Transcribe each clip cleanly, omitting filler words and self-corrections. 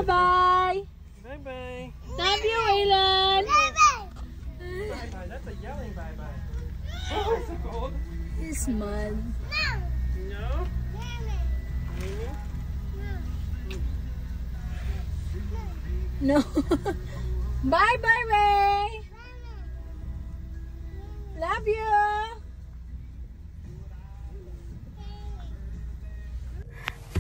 bye-bye. Bye-bye. Love you, Waylon. Bye-bye. That's a yelling bye-bye. Oh, it's a gold. He's mad. No? No. Bye-bye, Ray. Love you.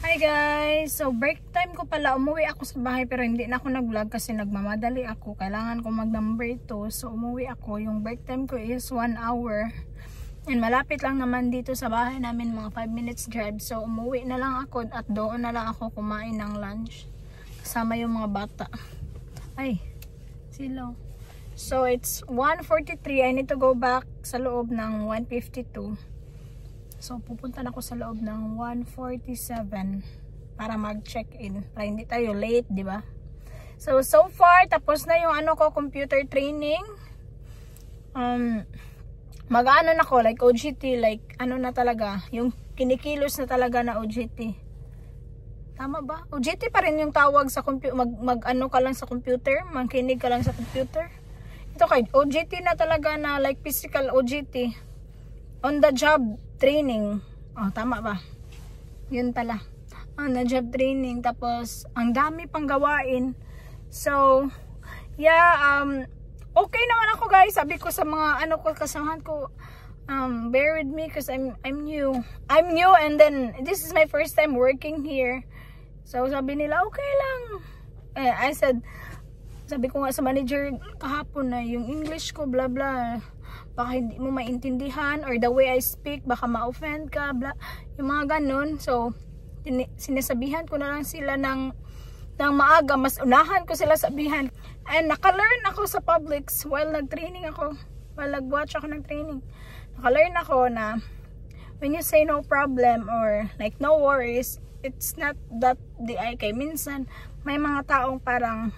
Hi guys! So break time ko pala. Umuwi ako sa bahay pero hindi na ako nag-vlog kasi nagmamadali ako. Kailangan ko mag-number 2. So umuwi ako. Yung break time ko is 1 hour. And malapit lang naman dito sa bahay namin, mga 5 minutes drive. So umuwi na lang ako at doon na lang ako kumain ng lunch. Kasama yung mga bata. Ay, silaw. So it's 1:43. I need to go back sa loob ng 1:52. So, pupunta na ako sa loob ng 1:47 para mag-check-in. Para hindi tayo late, di ba? So far, tapos na yung ano ko, computer training. Mag-ano na ko, like OJT, like ano na talaga, yung kinikilos na talaga na OJT. Tama ba? OJT pa rin yung tawag sa computer, mag-ano ka lang sa computer, magkinig ka lang sa computer. Ito kay OJT na talaga na like physical OJT. On the job training. Oh, tama ba? Yun pala. On the job training. Tapos, ang dami pang gawain. So, yeah, okay naman ako guys. Sabi ko sa mga ano ko, kasamahan ko, bear with me because I'm new. I'm new and then, this is my first time working here. So, sabi nila, okay lang. I said, sabi ko nga sa manager kahapon na yung English ko, blah blah. Baka hindi mo maintindihan or the way I speak baka ma-offend ka, bla, yung mga ganun. So sinasabihan ko na lang sila ng maaga, mas unahan ko sila sabihan. And naka-learn ako sa Publix while nag-training ako, while nag-watch ako ng training. Naka-learn ako na when you say no problem or like no worries, it's not that the kay minsan may mga taong parang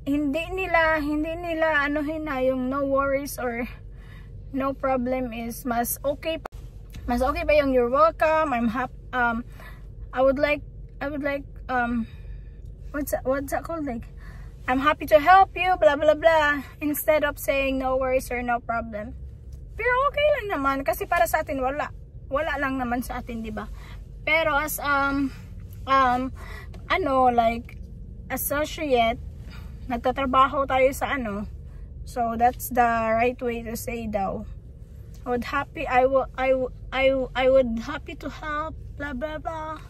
hindi nila anuhin na yung no worries or no problem is mas okay pa yung you're welcome, I'm happy, I would like what's that called, like I'm happy to help you, blah blah blah, instead of saying no worries or no problem. Pero okay lang naman kasi para sa atin wala lang naman sa atin, di ba? Pero as like associate, nagtatrabaho tayo sa ano, so that's the right way to say daw. I would happy to help, blah blah blah.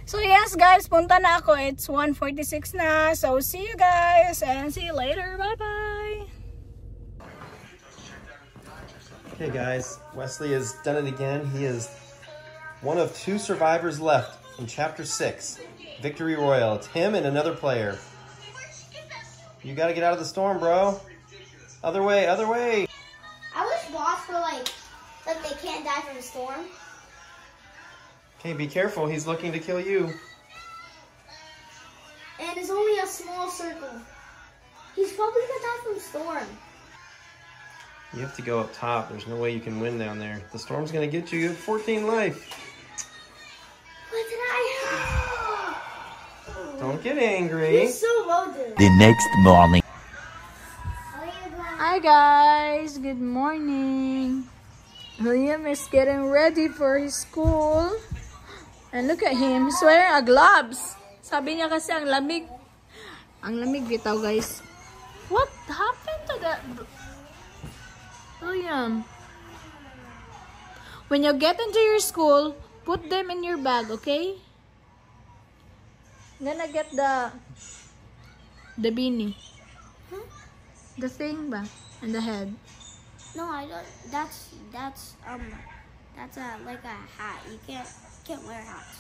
So yes guys, punta na ako. It's 1:46 na. So see you guys and see you later. Bye bye. Okay guys, Wesley has done it again. He is one of 2 survivors left in chapter 6. Victory Royale. It's him and another player. You gotta get out of the storm, bro. Other way, other way. I wish boss were like they can't die from the storm. Okay, be careful. He's looking to kill you. And it's only a small circle. He's probably gonna die from the storm. You have to go up top. There's no way you can win down there. The storm's gonna get you. You have 14 life. What did I have? Don't get angry. He's so loaded. The next morning. Hi guys, good morning. William is getting ready for his school. And look at him, he's wearing a gloves. Sabi niya kasi ang lamig. Ang lamig bitaw guys. What happened to that? William. When you get into your school, put them in your bag, okay? I'm gonna get the beanie. Huh? The thing ba? And the head. No, I don't. That's like a hat. You can't wear hats.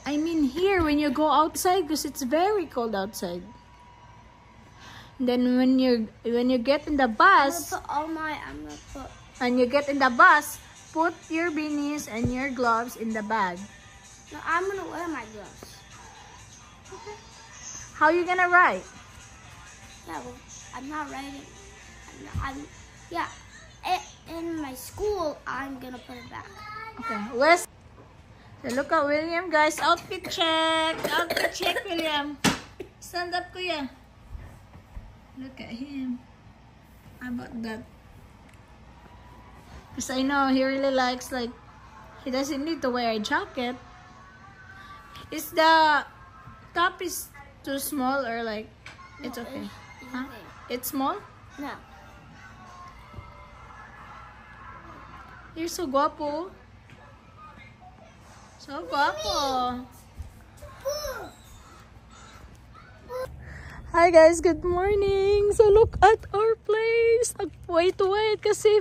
I mean here when you go outside because it's very cold outside. Then when you get in the bus, I'm gonna put and you get in the bus, put your beanies and your gloves in the bag. No, I'm gonna wear my gloves. Okay. How you gonna ride? Yeah, well, I'm not riding. In my school, I'm gonna put it back. Okay. Wes, So look at William, guys. Outfit check. Outfit check, William. Stand up, kuya. Look at him. How about that? Because I know he really likes, like, he doesn't need to wear a jacket. Is the top is too small or like, it's okay? Huh? It's small? No. You're so guapo. So guapo. Hi guys, good morning. So look at our place. Wait kasi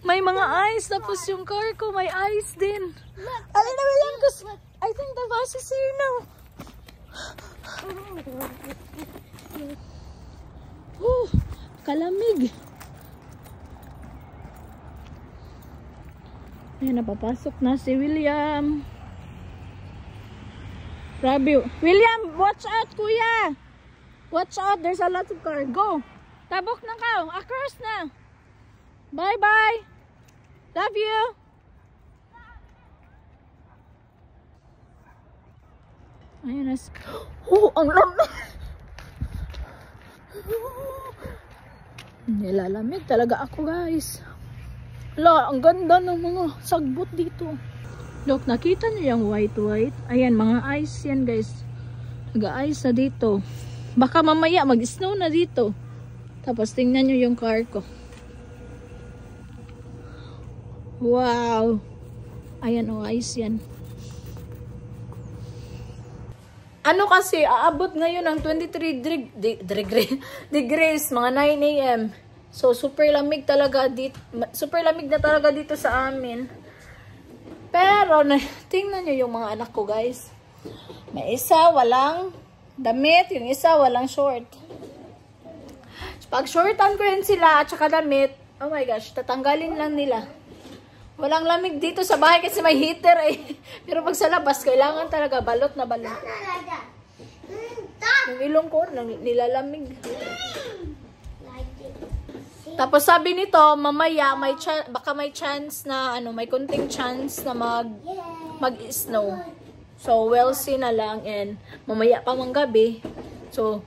may mga ice. Tapos yung car ko may ice din. Alin na lang kasi I think the bus is here now. Kalamig. Ayan, napapasok na si William. Grabe. William, watch out, kuya. Watch out, there's a lot of car. Go. Tabok na ka. Across na. Bye-bye. Love you. Ayan na. Oh, ang lamig. Nilalamig talaga ako, guys. Wala, ang ganda ng mga sagbot dito. Look, nakita niyo yung white-white? Ayan, mga ice yan, guys. Nag-ice na dito. Baka mamaya mag-snow na dito. Tapos tingnan nyo yung car ko. Wow. Ayan, oh, ice yan. Ano kasi, aabot ngayon ng 23 degrees, mga 9 AM. So, super lamig talaga dito. Super lamig na talaga dito sa amin. Pero, tingnan nyo yung mga anak ko, guys. May isa, walang damit. Yung isa, walang short. Pag shortan ko yun sila at saka damit, oh my gosh, tatanggalin lang nila. Walang lamig dito sa bahay kasi may heater eh. Pero pag sa labas, kailangan talaga balot na balot. Yung ilong ko, nilalamig. Tapos sabi nito, mamaya baka may chance na may kunting chance na mag-snow. So we'll see na lang, and mamaya pa mang gabi. So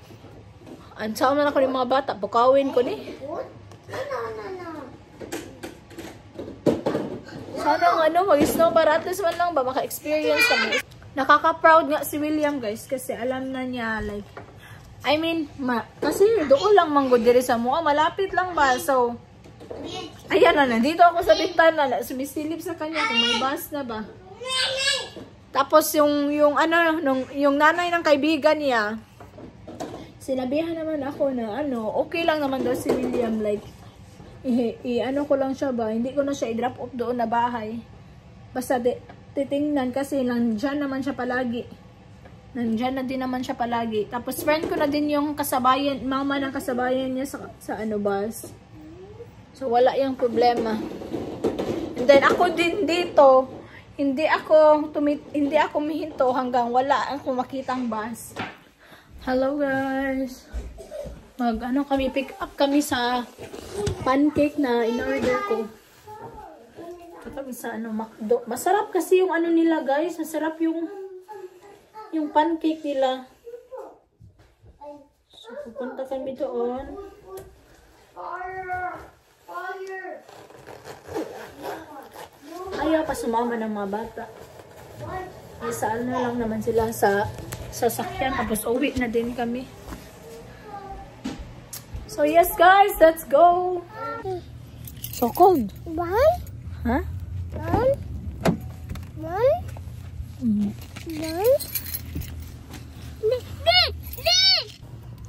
ansaw na ako ng mga bata, bukawin ko ni. Sana mag-snow para at least man lang ba maka-experience kami. Nakaka-proud nga si William, guys, kasi alam na niya, like, I mean, kasi doon lang manggod diri sa mukha, malapit lang ba? So, ayan na, nandito ako sa bintana, sumisilip sa kanya kung may bus na ba. Tapos yung nanay ng kaibigan niya, sinabihan naman ako na okay lang naman daw si William, like, ko lang siya ba, hindi ko na siya i-drop off doon na bahay. Basta titingnan kasi nandyan naman siya palagi. Nandyan na din naman siya palagi. Tapos friend ko na din yung kasabayan, mama ng kasabayan niya sa bus. So wala yung problema. And then ako din dito, hindi ako mihinto hanggang wala akong makitang bus. Hello guys. Kami pick up kami sa pancake na in-order ko. Kami sa McDo. Masarap kasi yung nila, guys. Masarap yung pancake nila. So pupunta kami doon. Ayaw pa sumama ng mga bata. Isaan na lang naman sila sa sasakyan. Tapos uwi na din kami. So yes guys, let's go. So cold. One? Huh? One?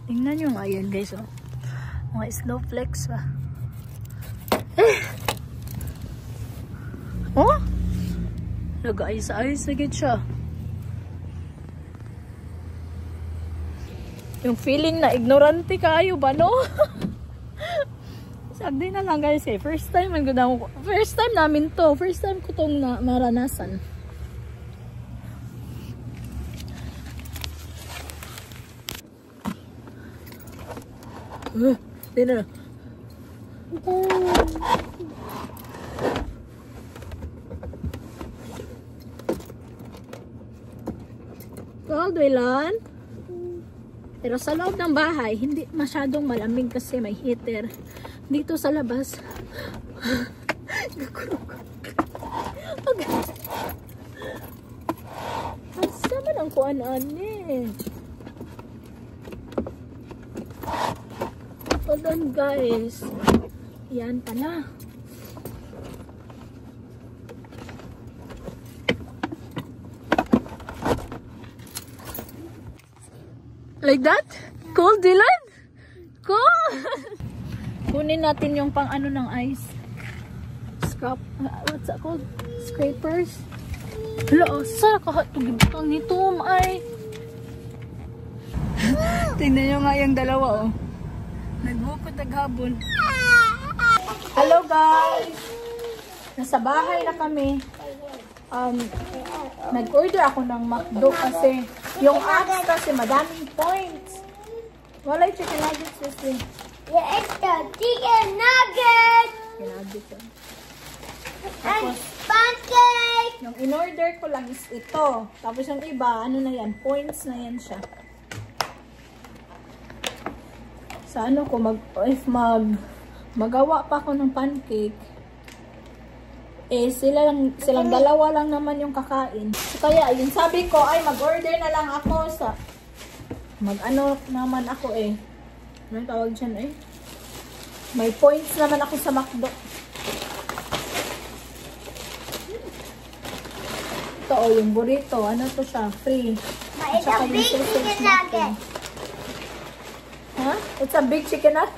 Tingnan nyo nga yan guys, oh. Mga snowflakes ba. Oh? Nag-ayos-ayos na gid siya. Yung feeling na ignorante kayo ba, no? Sagdi na lang guys eh. First time namin to. First time ko tong maranasan. Di na. cold, Waylon. Pero sa loob ng bahay, hindi masyadong malamig kasi may heater. Dito sa labas, asa man ang kuan-ani? Hold on guys. Yan pala. Like that? Cool, Dylan? Cool! Kunin natin yung pang ano ng ice. What's that called? Scrapers? Hala, sa kahatugibutan nito, ay. Tingnan nyo nga yung dalawa, oh. Nagbukod naghabol. Hello, guys! Nasa bahay na kami. Nag-order ako ng McDo kasi yung apps kasi madaming points. Wala yung chicken nuggets kasi. Yeah, it's the chicken nugget. Kinagit. And pancake. Yung in-order ko lang is ito. Tapos yung iba, ano na yan? Points na yan siya. Sa ano ko, magawa pa ako ng pancake, eh silang dalawa lang naman yung kakain. So kaya, yun sabi ko, ay mag-order na lang ako sa, mag-ano naman ako eh. Ano tawag dyan eh? May points naman ako sa McDo. Ito oh, yung burrito. Ano to siya? Free. But it's a big chicken nugget. Huh? It's a big chicken nugget?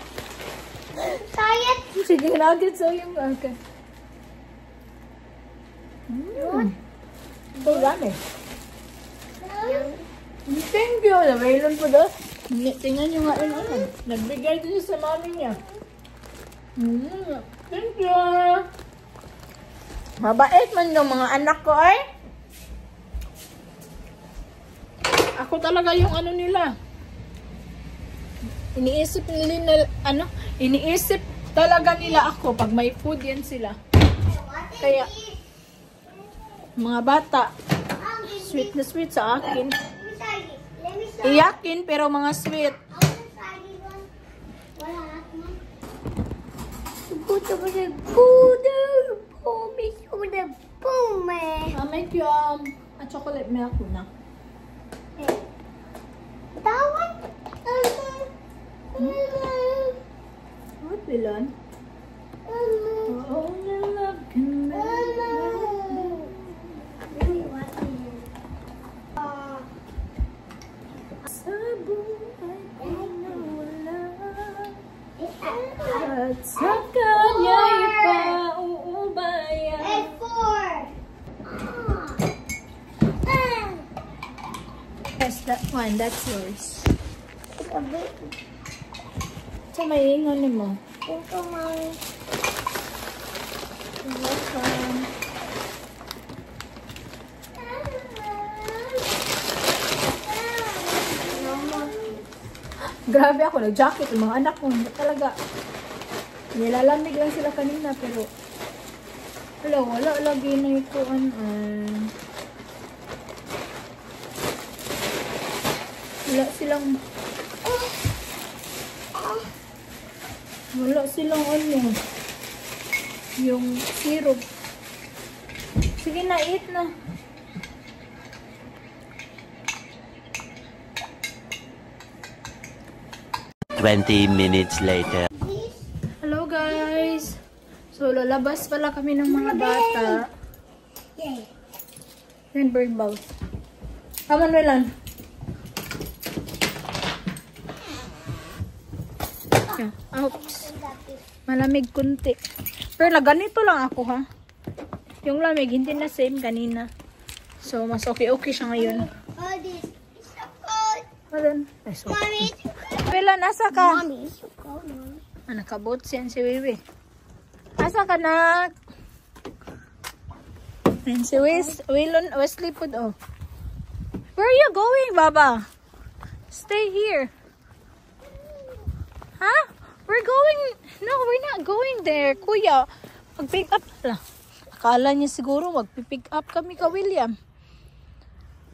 Try it. Chicken nugget, so yung, okay. So dami. Thank you. Nawalan po doon. Tingnan nyo nga yun. Nagbigay din sa mami niya. Thank you. Mabait man yung mga anak ko ay. Ako talaga yung ano nila. Iniisip nila ano? Iniisip talaga nila ako pag may food yan sila. Kaya mga bata, sweet na sweet sa akin. Iyakin pero mga sweet. I'll make you a chocolate milk na. What, Dylan? Only love can make at sa kanya ipauubaya. Yes, that one. That's yours. Sa may ingon mo. Welcome. Grabe ako, nag-jacket yung mga anak ko. Talaga, nilalamig lang sila kanina, pero wala lagi na ito. Wala silang ano, yung syrup. Sige na, eat na. Minutes later. Hello guys! So lalabas pala kami ng mga bata. Then bird balls. Come on, Rylan. Oops. Malamig kunti. Pero ganito lang ako ha. Yung lamig hindi na same kanina. So mas okay siya ngayon. Ayan. Ay, so Wila, nasa ka? Nakabot siyan si Wiwi. Asa ka na? And si Wesley po oh. Where are you going, Baba? Stay here. Huh? We're going. No, we're not going there. Kuya, mag-pick up. Akala niya siguro mag-pick up kami ka William.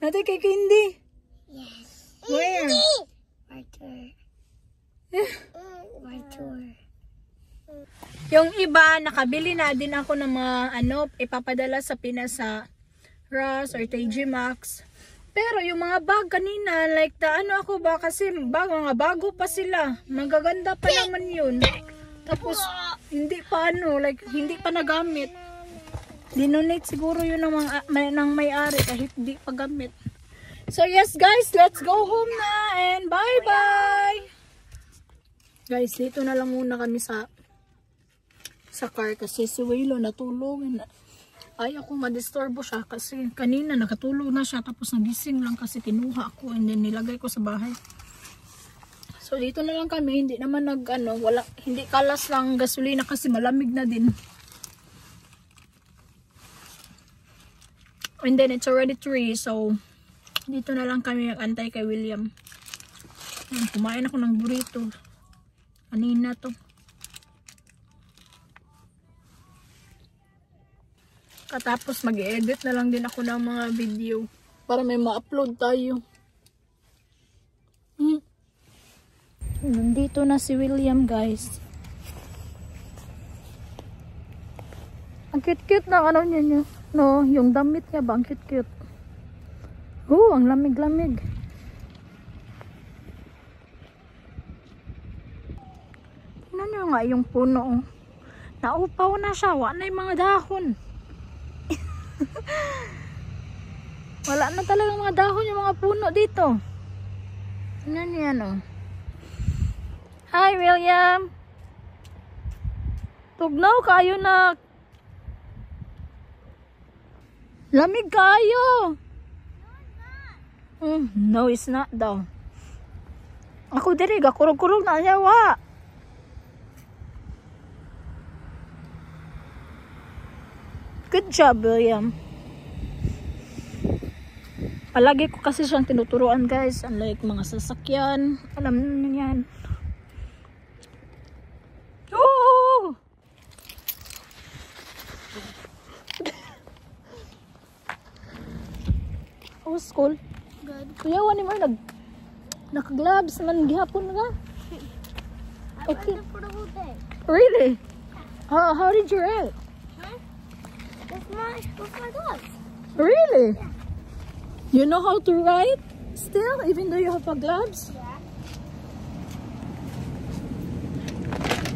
Natay kay Candy? Yes. Where? Arthur. Yung iba, nakabili na din ako ng mga ipapadala sa Pinas sa Ross or TJ Maxx. Pero yung mga bag kanina, like ako ba, kasi mga bago pa sila. Magaganda pa naman yun. Tapos, hindi pa hindi pa nagamit. Dinonate siguro yun ng may-ari kahit hindi pa gamit. So yes guys, let's go home na and bye-bye! Guys, dito na lang muna kami sa car kasi si Willow natulog. Ayaw ko madisturbo siya kasi kanina nakatulog na siya tapos nagising lang kasi kinuha ako and then nilagay ko sa bahay. So dito na lang kami, hindi naman hindi kalas lang gasolina kasi malamig na din. And then it's already 3, so dito na lang kami antay kay William. Kumain ako ng burrito kanina to. Katapos mag-edit na lang din ako ng mga video para may ma-upload tayo. Nandito na si William, guys. Ang cute-cute na niya. No, yung damit niya ba? Ang cute-cute. Ang lamig-lamig. Tingnan nyo nga yung puno. Naupaw na siya. Wala na yung mga dahon. Wala na talagang mga dahon yung mga puno dito. Tingnan nyo yan, oh. Hi, William. Tugnaw kayo na. Lamig kayo. No, it's not daw. Ako diri, gakurog-kurog na niya, wa. Good job, William. Palagi ko kasi siyang tinuturuan, guys. Unlike mga sasakyan. Alam niyo yan. Oh! How was school? Good. Kuya, wani mo naka-gloves man gihapon nga. I went there for the whole day. Really? How did you write? Huh? With my gloves. Really? Yeah. You know how to write still, even though you have gloves? Yeah.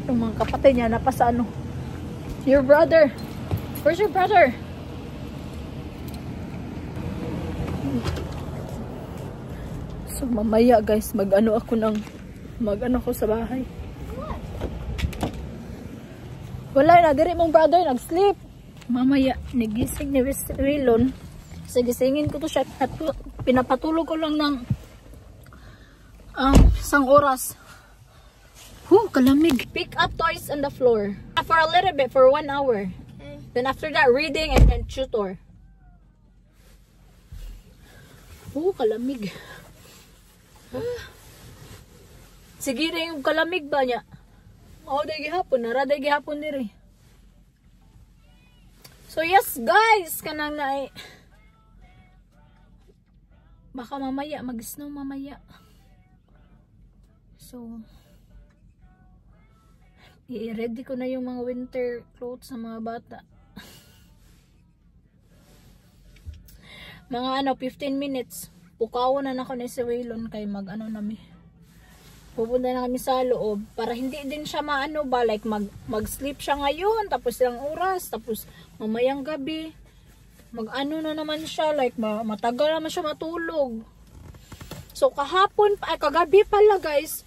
Yung mga kapatid niya napasa Your brother. Where's your brother? So mamaya, guys, mag-ano ko sa bahay. Wala na, diri mong brother nag-sleep. Mamaya, nagising ni Wilon. So gisingin ko to siya. Pinapatulog ko lang ng isang oras. Kalamig. Pick up toys on the floor. For a little bit, for 1 hour. Okay. Then after that, reading and then tutor. Kalamig. Sige rin yung kalamig ba niya? Day gihapon. Naraday gihapon diri. So yes guys, kanang na baka mamaya, mag-snow mamaya. So, i-ready ko na yung mga winter clothes sa mga bata. Mga 15 minutes. Pukawon na ako ni si Waylon kay nami. Pupunta na kami sa loob para hindi din siya like mag-sleep siya ngayon, tapos ilang oras, tapos mamayang gabi na naman siya, like matagal naman siya matulog. So kagabi pala, guys,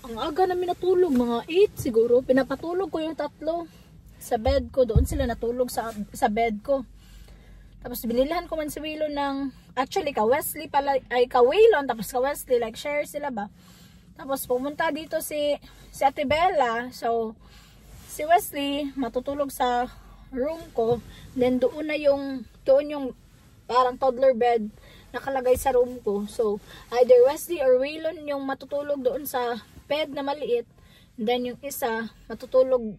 ang aga namin natulog, mga 8 siguro. Pinapatulog ko yung 3 sa bed ko, doon sila natulog sa bed ko. Tapos binilhan ko man si Wilon actually ka Wesley pala, ka Waylon, tapos ka Wesley, like share sila ba. Tapos pumunta dito si Ate Bella. So si Wesley matutulog sa room ko. Then doon yung parang toddler bed nakalagay sa room ko. So either Wesley or Waylon yung matutulog doon sa bed na maliit. Then yung isa matutulog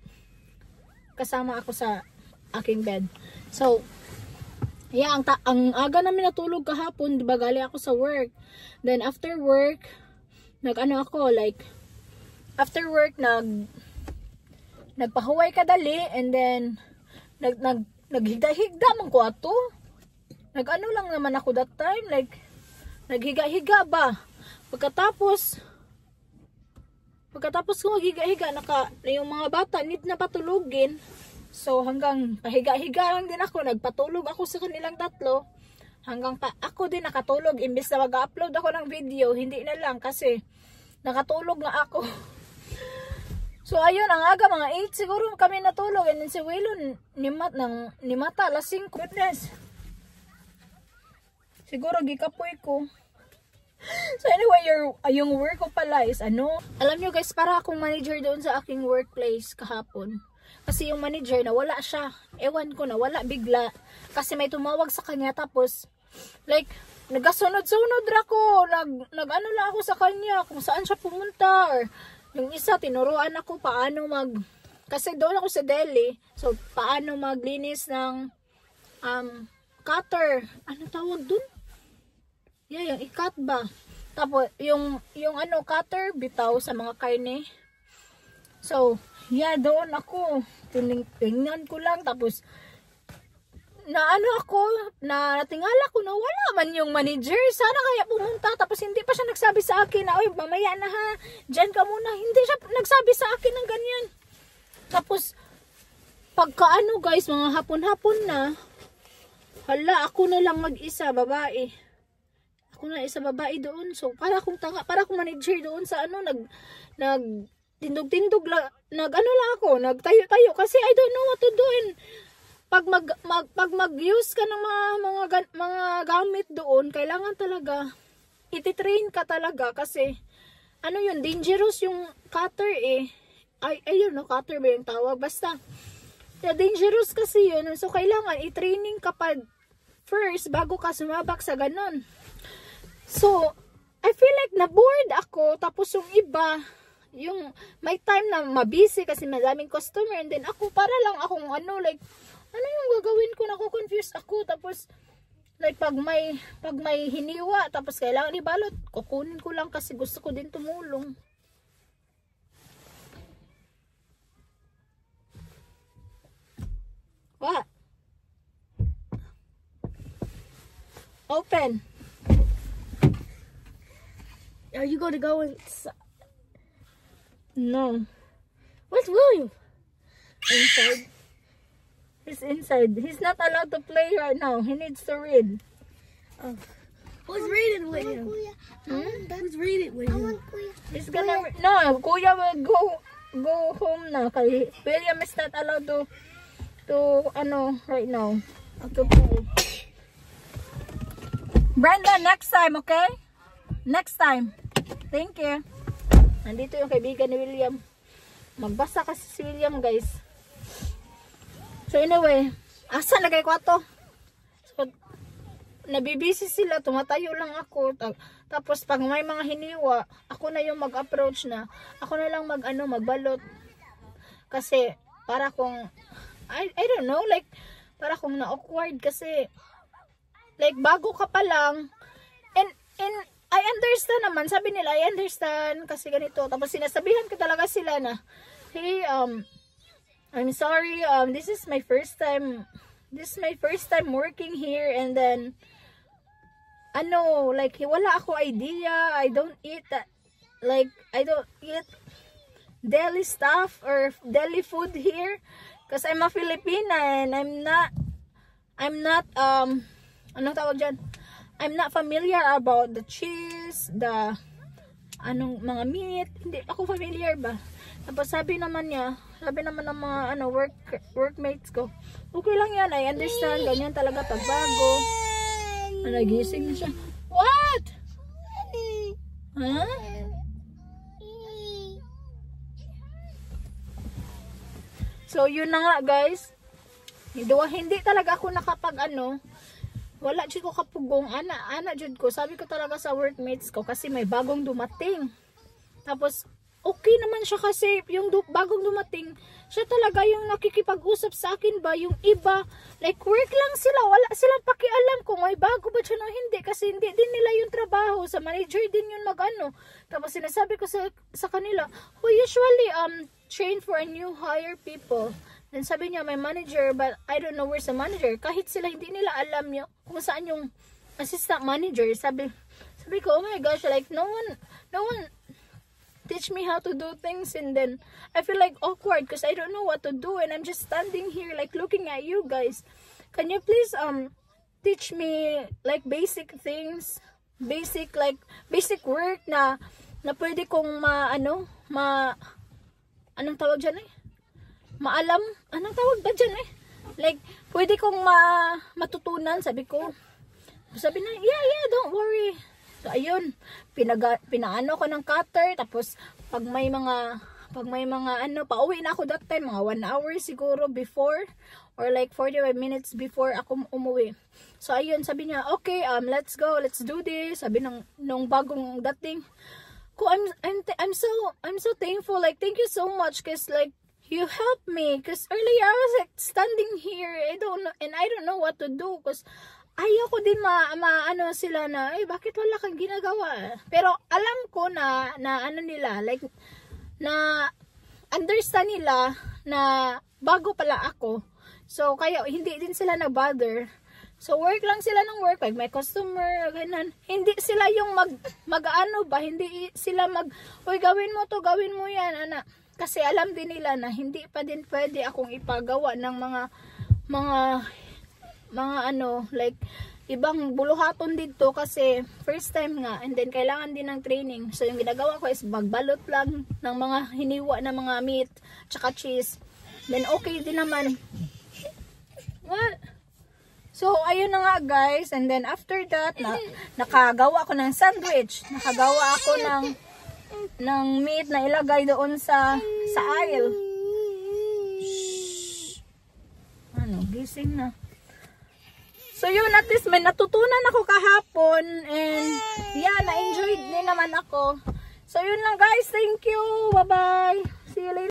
kasama ako sa aking bed. So Yeah, ang aga namin natulog kahapon, 'di ba? Gali ako sa work. Then after work, nag-ano ako, like after work nagpahuway kadali, and then naghiga-higa man ko ato. Nag-ano lang naman ako that time, like naghiga-higa ba. Pagkatapos ko maghiga-higa, yung mga bata need na patulugin. So hanggang pahiga-higa lang din ako, nagpatulog ako sa kanilang tatlo. Hanggang ako din nakatulog, imbes na mag-upload ako ng video, hindi na lang kasi nakatulog na ako. So ayun, ang aga mga 8 siguro kami natulog, and then si Wilon ni mata alas 5. Goodness. Siguro gikapoy ko. So anyway, yung work ko pala is alam nyo guys, para akong manager doon sa aking workplace kahapon. Kasi yung manager nawala siya. Ewan ko, nawala bigla. Kasi may tumawag sa kanya, tapos like nagasunod-sunod ako. Nag-ano lang ako sa kanya kung saan siya pumunta, or yung isa tinuruan ako paano kasi doon ako sa Delhi. So paano maglinis ng cutter. Ano tawag dun? Yeah, yung ikat ba? Tapos, yung cutter, bitaw sa mga karne. So, yeah, doon ako. Tingnan ko lang. Tapos, natingala ko na wala man yung manager. Sana kaya pumunta. Tapos, hindi pa siya nagsabi sa akin na, oy, mamaya na ha. Diyan ka muna. Hindi siya nagsabi sa akin ng ganyan. Tapos, guys, mga hapon-hapon na, hala, ako na lang mag-isa, babae. Ako na isa babae doon. So, para akong manager doon sa tindog-tindog lang, lang ako, nagtayo-tayo kasi I don't know what to do. And pag mag-use ka ng mga gamit doon, kailangan talaga ititrain ka talaga kasi yun, dangerous yung cutter eh. Ayun, cutter ba yung tawag? Basta, dangerous kasi yun. So, kailangan i-training ka pa first bago ka sumabak sa ganon. So, I feel like na-bored ako. Tapos yung iba, yung may time na mabisi kasi madaming customer. And then ako, para lang akong like, ano yung gagawin ko? Nako-confuse ako. Tapos, like, pag may hiniwa, tapos kailangan ibalot, kukunin ko lang kasi gusto ko din tumulong. What? Open. Are you going to go inside? No. Where's William? Inside. He's inside. He's not allowed to play right now. He needs to read. Oh. Who's reading with him? Who's reading with him? He's gonna... No, Kuya will go home na. Kay William is not allowed to right now. To play. Brenda, next time, okay? Next time. Thank you. Nandito yung kaibigan ni William. Magbasa kasi si William, guys. So anyway, asa lagay ko ato? So, nabibisi sila, tumatayo lang ako. Tapos pag may mga hiniwa, ako na yung mag-approach na. Ako na lang magbalot. Kasi para kung I don't know, like para kung na-awkward kasi like bago ka pa lang, and I understand naman, sabi nila, I understand kasi ganito. Tapos sinasabihan ko talaga sila na, hey, I'm sorry, this is my first time working here, and then like wala ako idea. I don't eat deli stuff or deli food here because I'm a Filipina and I'm not anong tawag dyan? I'm not familiar about the cheese, the mga meat. Hindi ako familiar ba? Tapos sabi naman ng mga workmates ko, okay lang yan, I understand, ganyan talaga pag bago. Nagising na siya. What? Huh? So yun na nga, guys. Hindi talaga ako nakapag wala jud ko kapugong ana jud ko. Sabi ko talaga sa workmates ko kasi may bagong dumating. Tapos okay naman siya kasi yung bagong dumating, siya talaga yung nakikipag-usap sa akin ba. Yung iba, like work lang sila, wala silang pakialam kung may bago ba siya o hindi, kasi hindi din nila yung trabaho, sa manager din yun mag-ano. Tapos sinasabi ko sa kanila, we usually train for a new hire people. Then sabi niya, my manager, but I don't know where's the manager. Kahit sila hindi nila alam yung kung saan yung assistant manager. Sabi ko, oh my gosh, like no one teach me how to do things, and then I feel like awkward because I don't know what to do, and I'm just standing here like looking at you guys. Can you please teach me like basic things, basic work na pwede kong anong tawag dyan maalam, anong tawag ba dyan like pwede kong matutunan. Sabi na, yeah, don't worry. So ayun, pinaano ko ng cutter, tapos pag may mga pauwi na ako that time, mga 1 hour siguro before, or like 45 minutes before ako umuwi. So ayun, sabi niya, okay, let's go, let's do this. Sabi nung bagong dating ko, I'm so thankful, like thank you so much, cause like you helped me, cause earlier I was like standing here, I don't know what to do, cause ayaw ko din ano sila na, bakit wala kang ginagawa? Pero alam ko na ano nila, like, na understand nila na bago pala ako. So, kaya hindi din sila na-bother. So, work lang sila ng work, like may customer, ganun. Hindi sila yung mag-ano ba, hindi sila uy, gawin mo to, gawin mo yan, anak. Kasi alam din nila na hindi pa din pwede akong ipagawa ng mga like ibang buluhaton dito kasi first time nga, and then kailangan din ng training. So yung ginagawa ko is magbalot lang ng mga hiniwa na mga meat tsaka cheese, then okay din naman. What? So ayun na nga guys, and then after that nakagawa ako ng sandwich, nakagawa ako ng meat na ilagay doon sa aisle. Gising na. So yun, at least may natutunan ako kahapon, and yeah, na-enjoy din naman ako. So yun lang guys, thank you, bye bye, see you later.